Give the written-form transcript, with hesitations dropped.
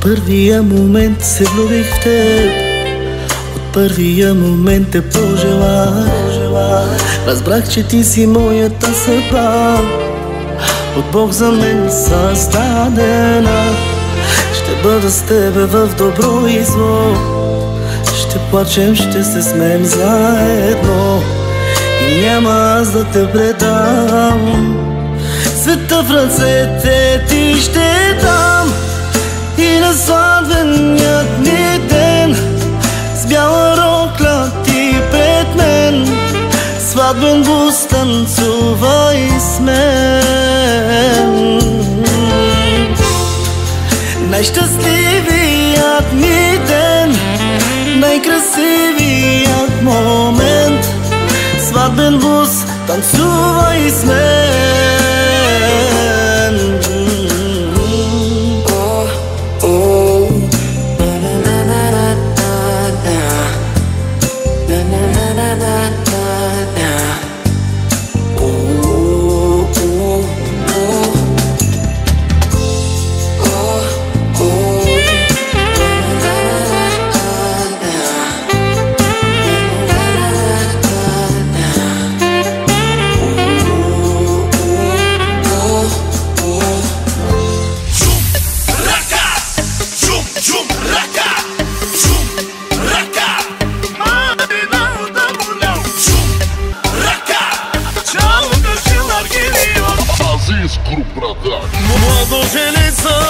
първия момент се влюбих в теб, от първия момент те пожелах. Разбрах, че ти си моята съдба, от Бог за мен създадена. Ще бъда с тебе в добро и зло, ще плачем, ще се смеем заедно и няма аз да те предам. Света в ръцете ти ще дам и на сватбеният ни ден с бяла рокля ти пред мен, сватбен бус танцувай с мен. Най-щастливият ми ден, най-красивият момент, сватбен бус танцувай с мен. Aziz Grup Brother. Młodo żeleza